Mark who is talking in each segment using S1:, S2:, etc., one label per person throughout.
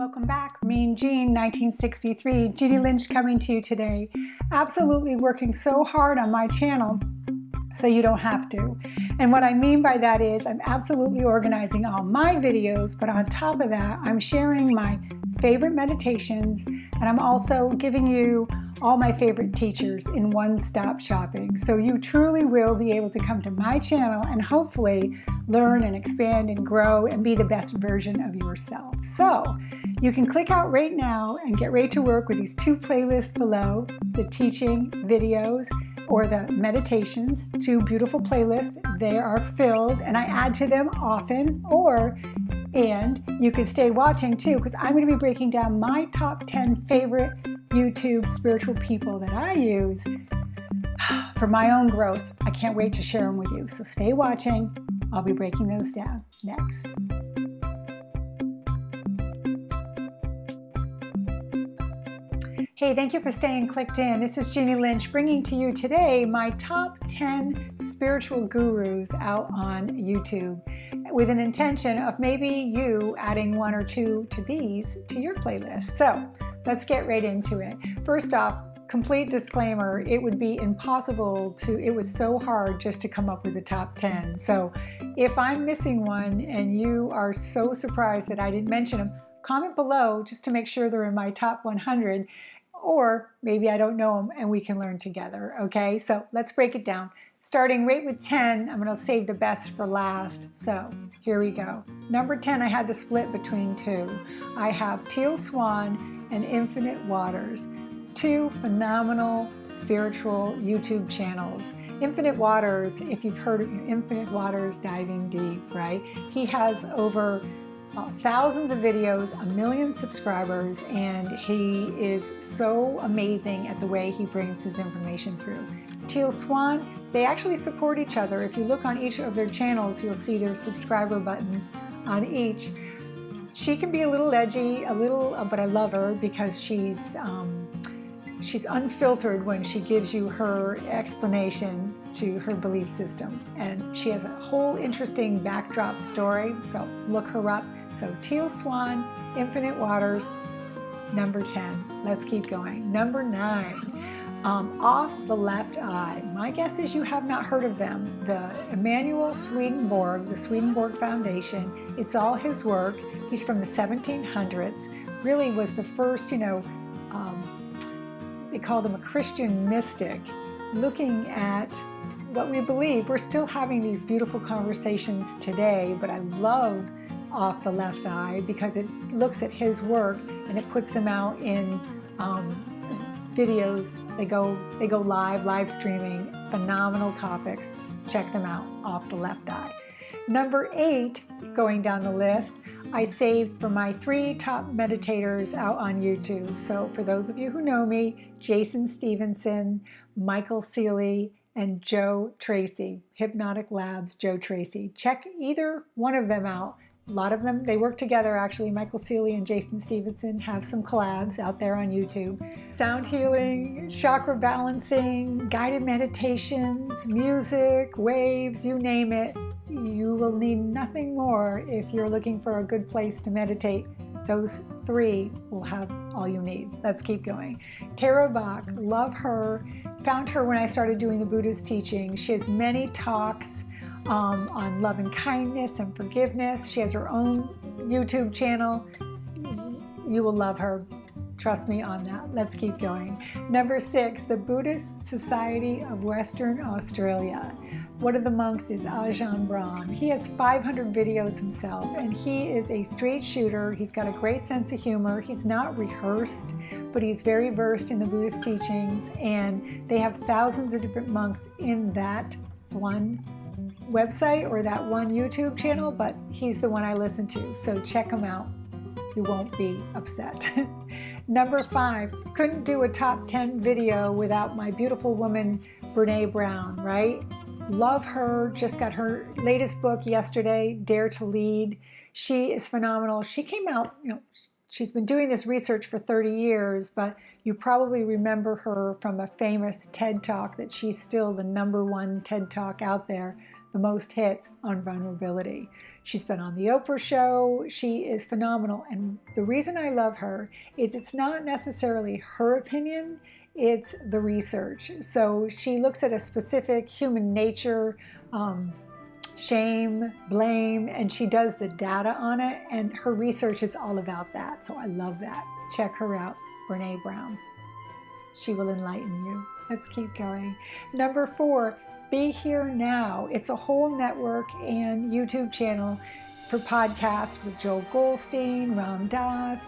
S1: Welcome back. Mean Jean, 1963. Jeannie Lynch coming to you today. Absolutely working so hard on my channel so you don't have to. And what I mean by that is I'm absolutely organizing all my videos, but on top of that, I'm sharing my favorite meditations, and I'm also giving you all my favorite teachers in one-stop shopping. So you truly will be able to come to my channel and hopefully learn and expand and grow and be the best version of yourself. So you can click out right now and get ready to work with these two playlists below, the teaching videos or the meditations, two beautiful playlists. They are filled and I add to them often, and you can stay watching too, because I'm going to be breaking down my top 10 favorite YouTube spiritual people that I use for my own growth. I can't wait to share them with you. So stay watching. I'll be breaking those down next. Hey, thank you for staying clicked in. This is Jeannie Lynch bringing to you today my top 10 spiritual gurus out on YouTube, with an intention of maybe you adding one or two to these to your playlist. So let's get right into it. First off, complete disclaimer, it would be impossible it was so hard just to come up with the top 10. So if I'm missing one and you are so surprised that I didn't mention them, comment below just to make sure they're in my top 100, or maybe I don't know them and we can learn together, okay? So let's break it down. Starting right with 10, I'm gonna save the best for last. So here we go. Number 10, I had to split between two. I have Teal, Swan, and Infinite Waters. Two phenomenal spiritual YouTube channels. Infinite Waters, if you've heard of Infinite Waters Diving Deep, right? He has over thousands of videos, 1 million subscribers, and he is so amazing at the way he brings his information through. Teal, Swan, they actually support each other. If you look on each of their channels, you'll see their subscriber buttons on each. She can be a little edgy, but I love her because she's unfiltered when she gives you her explanation to her belief system. And she has a whole interesting backdrop story, so look her up. So Teal, Swan, Infinite Waters, number 10. Let's keep going. Number 9, Off the Left Eye. My guess is you have not heard of them. The Emanuel Swedenborg, the Swedenborg Foundation, it's all his work. He's from the 1700s, really was the first, they called him a Christian mystic, looking at what we believe. We're still having these beautiful conversations today, but I love Off the Left Eye because it looks at his work and it puts them out in videos. They go live streaming, phenomenal topics. Check them out, Off the Left Eye. Number 8, going down the list, I saved for my 3 top meditators out on YouTube. So for those of you who know me, Jason Stevenson, Michael Seeley, and Joe Tracy, Hypnotic Labs, Joe Tracy. Check either one of them out. A lot of them, they work together actually. Michael Seeley and Jason Stevenson have some collabs out there on YouTube. Sound healing, chakra balancing, guided meditations, music, waves, you name it. You will need nothing more if you're looking for a good place to meditate. Those 3 will have all you need. Let's keep going. Tara Bach, love her. Found her when I started doing the Buddhist teaching. She has many talks on love and kindness and forgiveness. She has her own YouTube channel. You will love her. Trust me on that. Let's keep going. Number 6, the Buddhist Society of Western Australia. One of the monks is Ajahn Brahm. He has 500 videos himself, and he is a straight shooter. He's got a great sense of humor. He's not rehearsed, but he's very versed in the Buddhist teachings, and they have thousands of different monks in that one website or that one YouTube channel, but he's the one I listen to, so check him out. You won't be upset. Number 5, couldn't do a top 10 video without my beautiful woman, Brene Brown, right? Love her, just got her latest book yesterday, Dare to Lead. She is phenomenal. She came out, she's been doing this research for 30 years, but you probably remember her from a famous TED Talk that she's still the #1 TED Talk out there. the most hits on vulnerability. She's been on the Oprah show. She is phenomenal. And the reason I love her is it's not necessarily her opinion, it's the research. So she looks at a specific human nature, shame, blame, and she does the data on it, and her research is all about that. So I love that. Check her out, Brene Brown. She will enlighten you. Let's keep going. Number 4, Be Here Now. It's a whole network and YouTube channel for podcasts with Joel Goldstein, Ram Dass,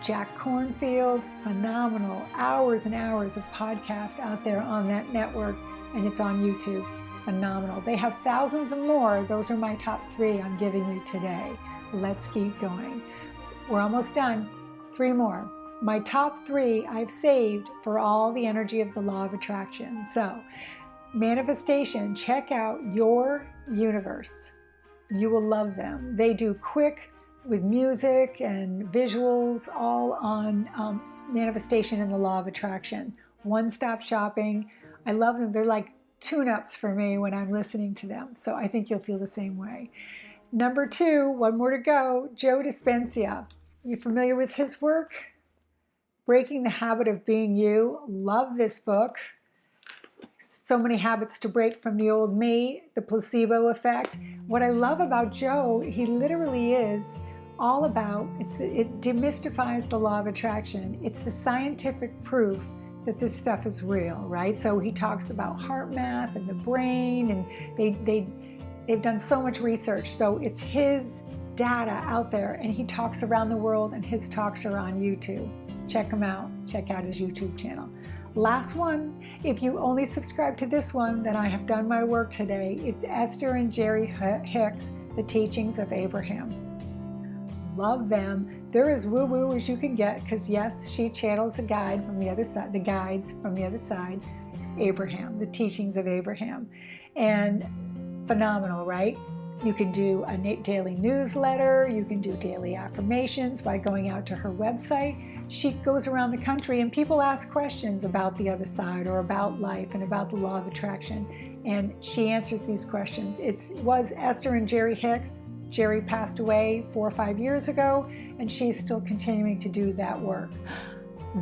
S1: Jack Kornfield. Phenomenal. Hours and hours of podcast out there on that network, and it's on YouTube. Phenomenal. They have thousands of more. Those are my top 3 I'm giving you today. Let's keep going. We're almost done. 3 more. My top 3 I've saved for all the energy of the law of attraction. So, manifestation, check out Your Universe. You will love them. They do quick with music and visuals, all on manifestation and the law of attraction. One-stop shopping. I love them. They're like tune-ups for me when I'm listening to them. So I think you'll feel the same way. Number 2, one more to go, Joe Dispenza. You familiar with his work? Breaking the Habit of Being You. Love this book. So many habits to break from the old me, the placebo effect. What I love about Joe, he literally is all about, it demystifies the law of attraction. It's the scientific proof that this stuff is real, right? So he talks about heart math and the brain, and they've done so much research. So it's his data out there, and he talks around the world, and his talks are on YouTube. Check him out. Check out his YouTube channel. Last one, if you only subscribe to this one, then I have done my work today. It's Esther and Jerry Hicks, The Teachings of Abraham. Love them. They're as woo-woo as you can get, because yes, she channels a guide from the other side, the guides from the other side, Abraham, the teachings of Abraham. And phenomenal, right? You can do a daily newsletter. You can do daily affirmations by going out to her website. She goes around the country and people ask questions about the other side or about life and about the law of attraction. And she answers these questions. It was Esther and Jerry Hicks. Jerry passed away 4 or 5 years ago, and she's still continuing to do that work.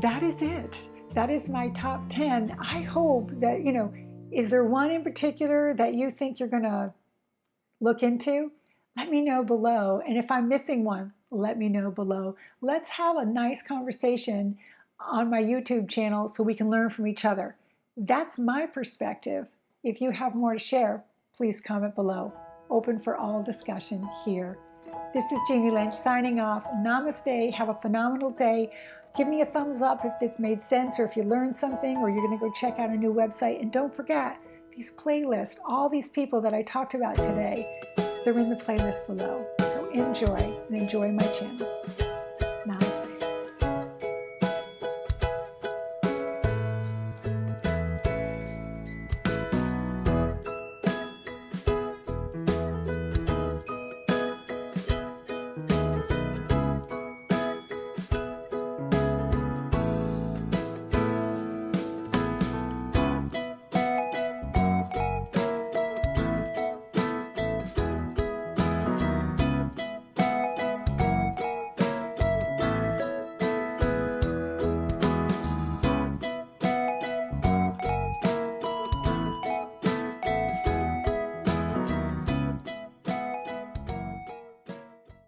S1: That is it. That is my top 10. I hope that, is there one in particular that you think you're going to look into? Let me know below. And if I'm missing one, let me know below. Let's have a nice conversation on my YouTube channel so we can learn from each other. That's my perspective. If you have more to share, please comment below. Open for all discussion here. This is Jeannie Lynch signing off. Namaste. Have a phenomenal day. Give me a thumbs up if it's made sense, or if you learned something, or you're going to go check out a new website. And don't forget, these playlists, all these people that I talked about today, they're in the playlist below. So enjoy, and enjoy my channel.